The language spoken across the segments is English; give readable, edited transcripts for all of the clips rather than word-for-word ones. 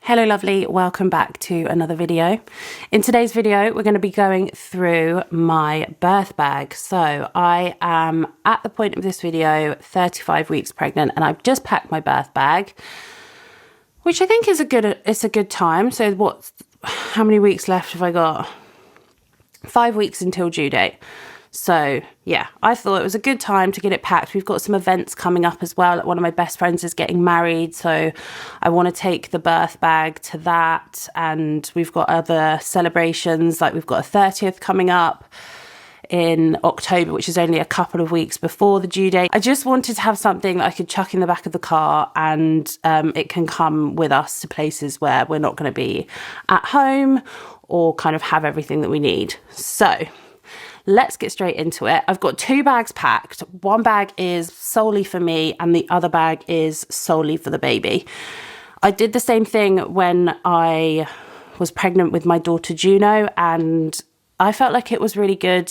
Hello lovely, welcome back to another video. In today's video, we're going to be going through my birth bag. So I am at the point of this video 35 weeks pregnant, and I've just packed my birth bag, which I think is a good time. So how many weeks left have I got? 5 weeks until due date. So yeah, I thought it was a good time to get it packed. We've got some events coming up as well. One of my best friends is getting married, so I want to take the birth bag to that. And we've got other celebrations, like we've got a 30th coming up in October, which is only a couple of weeks before the due date. I just wanted to have something that I could chuck in the back of the car, and it can come with us to places where we're not going to be at home or kind of have everything that we need. So let's get straight into it. I've got 2 bags packed. One bag is solely for me and the other bag is solely for the baby. I did the same thing when I was pregnant with my daughter Juno, and I felt like it was really good.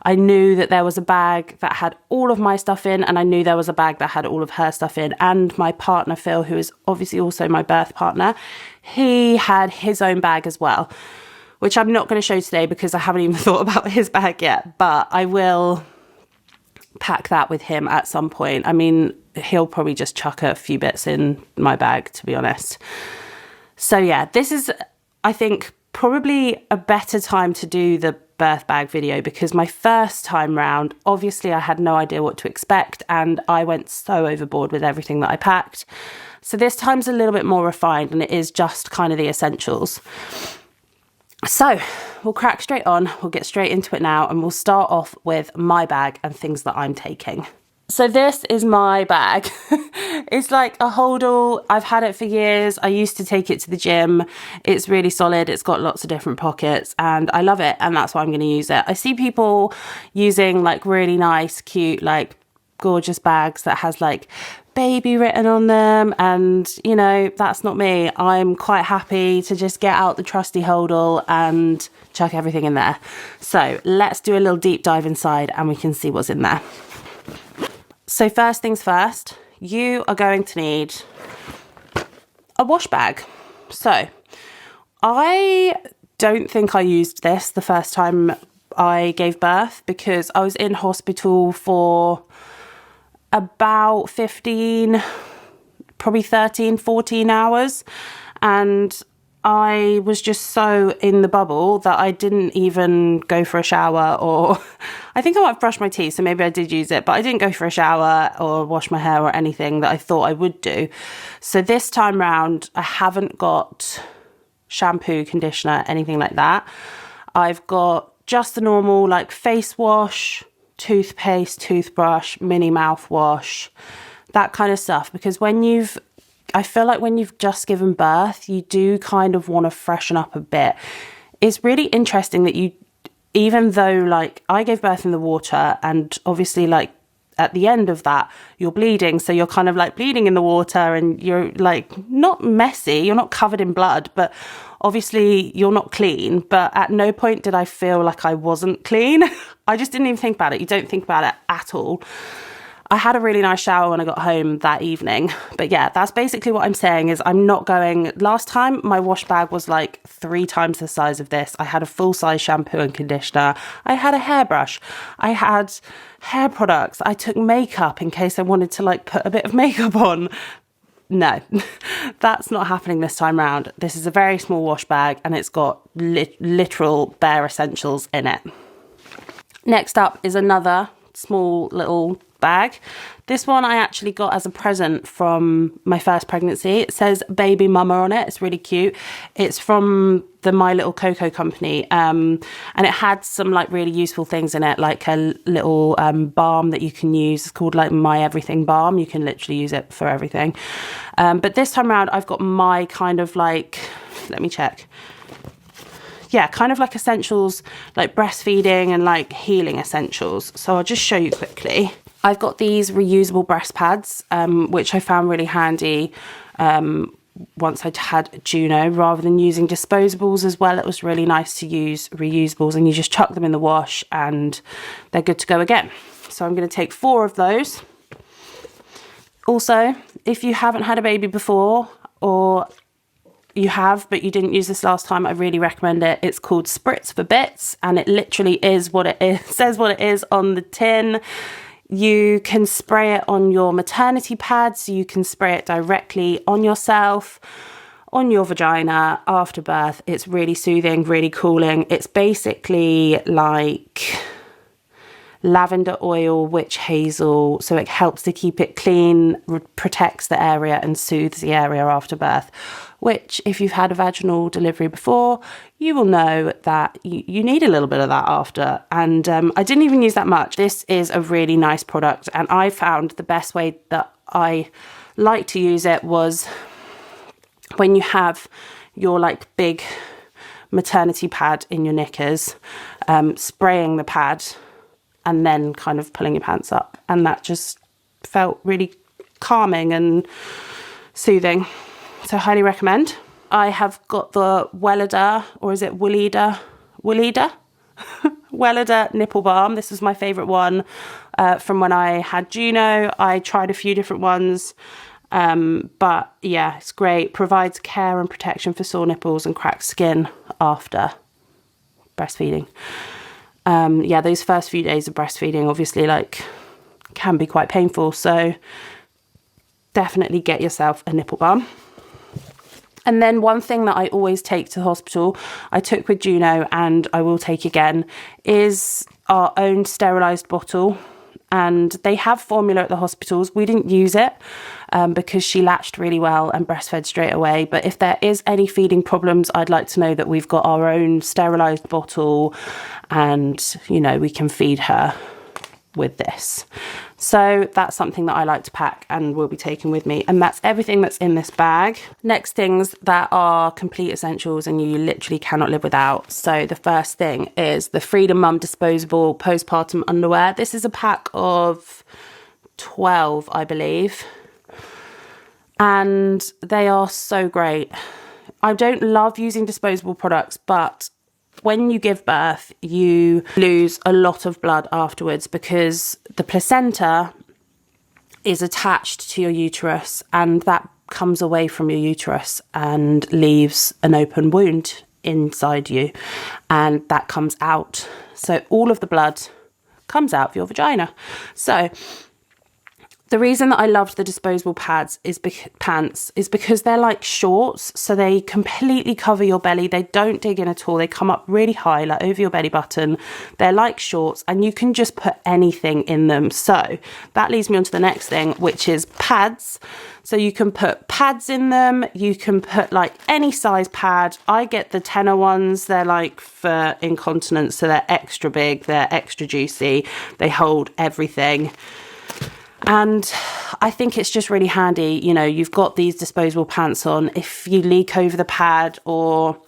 I knew that there was a bag that had all of my stuff in, and I knew there was a bag that had all of her stuff in. And my partner Phil, who is obviously also my birth partner, he had his own bag as well, which I'm not going to show today because I haven't even thought about his bag yet, but I will pack that with him at some point. I mean, he'll probably just chuck a few bits in my bag, to be honest. So yeah, this is, I think, probably a better time to do the birth bag video, because my first time round, obviously I had no idea what to expect and I went so overboard with everything that I packed. So this time's a little bit more refined and it is just kind of the essentials. So we'll crack straight on, we'll get straight into it now, and we'll start off with my bag and things that I'm taking. So this is my bag. It's like a hold-all. I've had it for years. I used to take it to the gym. It's really solid. It's got lots of different pockets and I love it, and that's why I'm going to use it. I see people using like really nice, cute, like gorgeous bags that has like baby written on them, and you know, that's not me. I'm quite happy to just get out the trusty hold-all and chuck everything in there. So let's do a little deep dive inside and we can see what's in there. So first things first, you are going to need a wash bag. So I don't think I used this the first time I gave birth because I was in hospital for about 15, probably 13, 14 hours. And I was just so in the bubble that I didn't even go for a shower, or I think I might have brushed my teeth, so maybe I did use it, but I didn't go for a shower or wash my hair or anything that I thought I would do. So this time round, I haven't got shampoo, conditioner, anything like that. I've got just the normal like face wash, toothpaste, toothbrush, mini mouthwash, that kind of stuff, because I feel like when you've just given birth, you do kind of want to freshen up a bit. It's really interesting that even though like I gave birth in the water, and obviously like at the end of that you're bleeding, so you're kind of like bleeding in the water and you're like not messy, you're not covered in blood, but obviously you're not clean. But at no point did I feel like I wasn't clean. I just didn't even think about it. You don't think about it at all. I had a really nice shower when I got home that evening. But yeah, that's basically what I'm saying is I'm not going. Last time my wash bag was like 3 times the size of this. I had a full size shampoo and conditioner. I had a hairbrush. I had hair products. I took makeup in case I wanted to like put a bit of makeup on. No, that's not happening this time round. This is a very small wash bag and it's got literal bare essentials in it. Next up is another small little bag. This one I actually got as a present from my first pregnancy. It says baby mama on it. It's really cute. It's from the My Little Cocoa company, and it had some like really useful things in it, like a little balm that you can use. It's called like My Everything Balm. You can literally use it for everything. But this time around I've got my kind of like, let me check. Yeah, kind of like essentials, like breastfeeding and like healing essentials. So I'll just show you quickly. I've got these reusable breast pads, which I found really handy once I'd had Juno. Rather than using disposables as well, it was really nice to use reusables, and you just chuck them in the wash and they're good to go again. So I'm going to take 4 of those. Also, if you haven't had a baby before, or you have, but you didn't use this last time, I really recommend it. It's called Spritz for Bits, and it literally is what it is, says what it is on the tin. You can spray it on your maternity pads, you can spray it directly on yourself, on your vagina after birth. It's really soothing, really cooling. It's basically like lavender oil, witch hazel, so it helps to keep it clean, protects the area and soothes the area after birth, which if you've had a vaginal delivery before, you will know that you need a little bit of that after. And I didn't even use that much. This is a really nice product, and I found the best way that I like to use it was when you have your like big maternity pad in your knickers, spraying the pad and then kind of pulling your pants up, and that just felt really calming and soothing. So highly recommend. I have got the Wellida, or is it Wellida? Wellida nipple balm. This was my favourite one from when I had Juno. I tried a few different ones, but yeah, it's great. Provides care and protection for sore nipples and cracked skin after breastfeeding. Yeah, those first few days of breastfeeding obviously like can be quite painful, so definitely get yourself a nipple balm. And then one thing that I always take to the hospital, I took with Juno and I will take again, is our own sterilised bottle. And they have formula at the hospitals. We didn't use it because she latched really well and breastfed straight away. But if there is any feeding problems, I'd like to know that we've got our own sterilised bottle and, you know, we can feed her with this. So that's something that I like to pack and will be taking with me. And that's everything that's in this bag. Next, things that are complete essentials and you literally cannot live without. So the first thing is the Freedom Mum Disposable postpartum underwear. This is a pack of 12, I believe. And they are so great. I don't love using disposable products, but when you give birth, you lose a lot of blood afterwards because the placenta is attached to your uterus, and that comes away from your uterus and leaves an open wound inside you, and that comes out. So all of the blood comes out of your vagina. So the reason that I loved the disposable pants is because they're like shorts, so they completely cover your belly. They don't dig in at all. They come up really high, like over your belly button. They're like shorts, and you can just put anything in them. So that leads me on to the next thing, which is pads. So you can put pads in them. You can put like any size pad. I get the tenor ones. They're like for incontinence, so they're extra big. They're extra juicy. They hold everything. And I think it's just really handy, you know, you've got these disposable pants on. If you leak over the pad, or,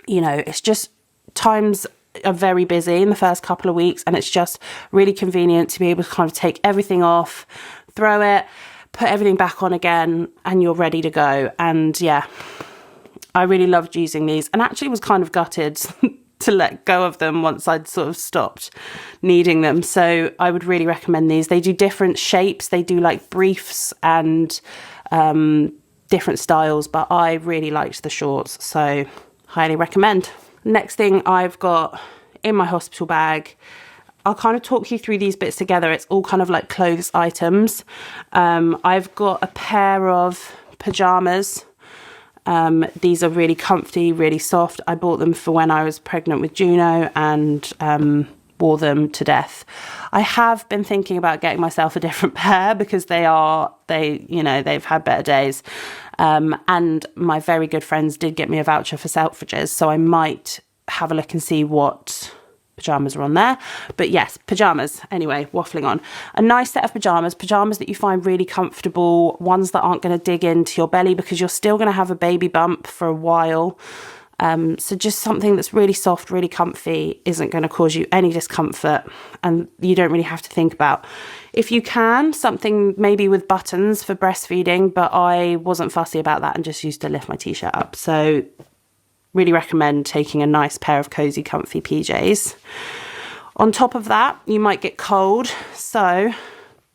you know, it's just times are very busy in the first couple of weeks, and it's just really convenient to be able to kind of take everything off, throw it, put everything back on again, and you're ready to go. And yeah, I really loved using these, and actually was kind of gutted to let go of them once I'd sort of stopped needing them. So I would really recommend these. They do different shapes. They do like briefs and different styles, but I really liked the shorts, so highly recommend. Next thing I've got in my hospital bag, I'll kind of talk you through these bits together. It's all kind of like clothes items. I've got a pair of pyjamas. These are really comfy, really soft. I bought them for when I was pregnant with Juno and wore them to death. I have been thinking about getting myself a different pair because they've had better days. And my very good friends did get me a voucher for Selfridges, so I might have a look and see what pyjamas are on there. But yes, pyjamas. Anyway, waffling on. A nice set of pyjamas that you find really comfortable, ones that aren't going to dig into your belly because you're still going to have a baby bump for a while. So just something that's really soft, really comfy, isn't going to cause you any discomfort, and you don't really have to think about. If you can, something maybe with buttons for breastfeeding, but I wasn't fussy about that and just used to lift my t-shirt up. So really recommend taking a nice pair of cozy, comfy PJs. On top of that, you might get cold, so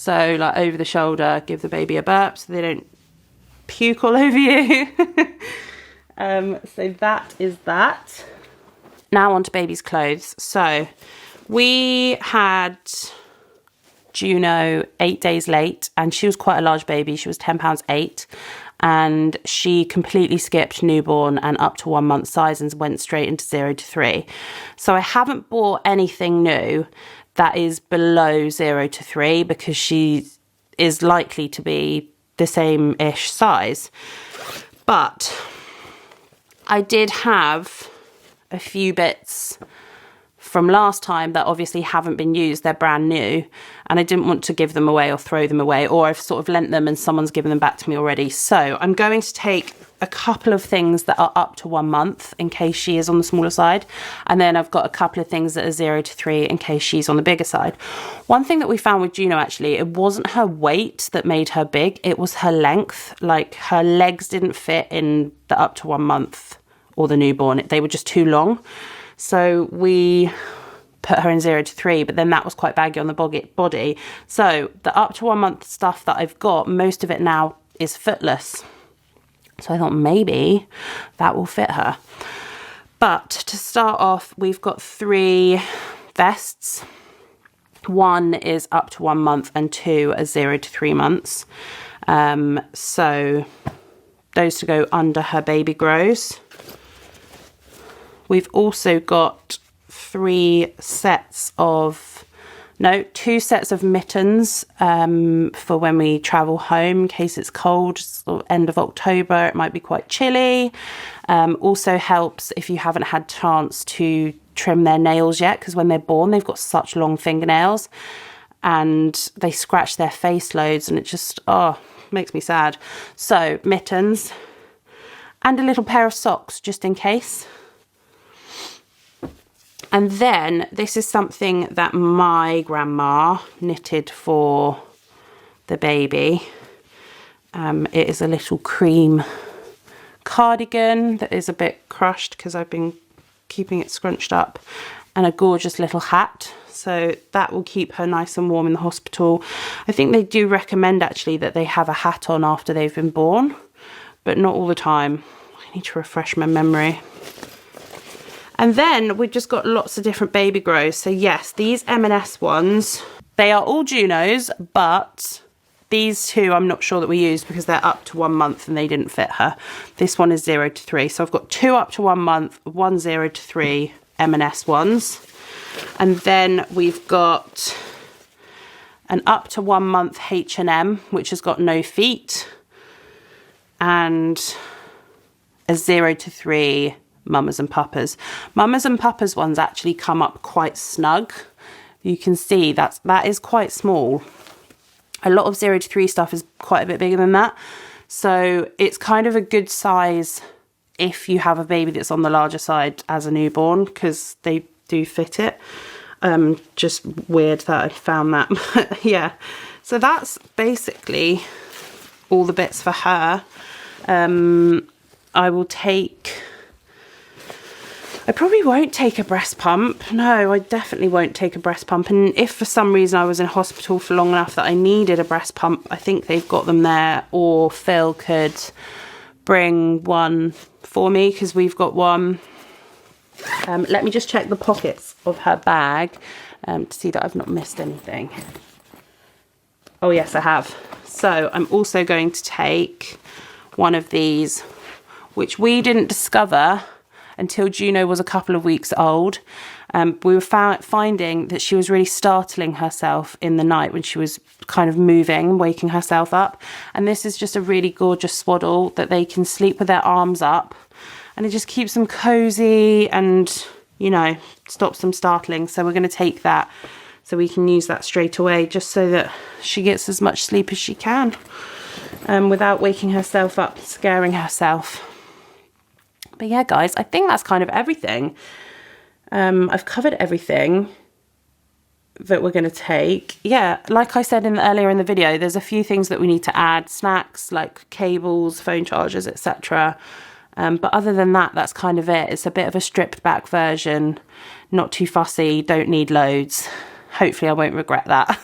So like over the shoulder, give the baby a burp so they don't puke all over you. So that is that. Now on to baby's clothes. So we had Juno 8 days late, and she was quite a large baby. She was 10 pounds 8, and she completely skipped newborn and up to 1 month size and went straight into 0 to 3. So I haven't bought anything new that is below 0 to 3 because she is likely to be the same-ish size. But I did have a few bits from last time that obviously haven't been used. They're brand new, and I didn't want to give them away or throw them away, or I've sort of lent them and someone's given them back to me already. So I'm going to take a couple of things that are up to 1 month in case she is on the smaller side, and then I've got a couple of things that are 0 to 3 in case she's on the bigger side. One thing that we found with Juno, actually, it wasn't her weight that made her big, it was her length. Like, her legs didn't fit in the up to 1 month or the newborn, they were just too long. So we put her in 0 to 3, but then that was quite baggy on the body. So the up to 1 month stuff that I've got, most of it now is footless. So I thought maybe that will fit her. But to start off, we've got 3 vests. 1 is up to 1 month and 2 are 0 to 3 months. So those to go under her baby grows. We've also got 2 sets of mittens for when we travel home in case it's cold. Sort of end of October, it might be quite chilly. Also helps if you haven't had chance to trim their nails yet, because when they're born they've got such long fingernails and they scratch their face loads, and it just makes me sad. So mittens and a little pair of socks just in case. And then this is something that my grandma knitted for the baby. It is a little cream cardigan that is a bit crushed because I've been keeping it scrunched up, and a gorgeous little hat. So that will keep her nice and warm in the hospital. I think they do recommend actually that they have a hat on after they've been born, but not all the time. I need to refresh my memory. And then we've just got lots of different baby grows. So yes, these M&S ones, they are all Junos, but these 2 I'm not sure that we used because they're up to 1 month and they didn't fit her. This one is 0 to 3. So I've got 2 up to 1 month, 1 0 to 3 M&S ones. And then we've got an up to 1 month H&M, which has got no feet, and a 0 to 3 Mamas and Papas. Mamas and Papas ones actually come up quite snug. You can see that is quite small. A lot of 0 to 3 stuff is quite a bit bigger than that. So it's kind of a good size if you have a baby that's on the larger side as a newborn, because they do fit it. Just weird that I found that. Yeah. So that's basically all the bits for her. I probably won't take a breast pump. No, I definitely won't take a breast pump. And if for some reason I was in hospital for long enough that I needed a breast pump, I think they've got them there, or Phil could bring one for me because we've got one. Let me just check the pockets of her bag to see that I've not missed anything. Oh yes, I have. So I'm also going to take one of these, which we didn't discover until Juno was a couple of weeks old. We were finding that she was really startling herself in the night when she was kind of moving, waking herself up. And this is just a really gorgeous swaddle that they can sleep with their arms up. And it just keeps them cozy and, you know, stops them startling. So we're going to take that so we can use that straight away, just so that she gets as much sleep as she can without waking herself up, scaring herself. But yeah, guys, I think that's kind of everything. I've covered everything that we're going to take. Yeah, like I said earlier in the video, there's a few things that we need to add. Snacks like cables, phone chargers, etc. But other than that, that's kind of it. It's a bit of a stripped back version. Not too fussy, don't need loads. hopefully I won't regret that.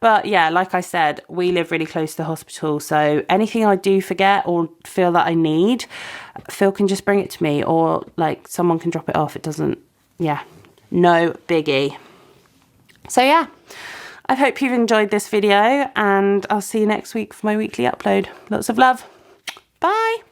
But yeah, like I said, we live really close to the hospital, so anything I do forget or feel that I need, Phil can just bring it to me, or like someone can drop it off. It doesn't, yeah, no biggie. So yeah, I hope you've enjoyed this video, and I'll see you next week for my weekly upload. Lots of love. Bye.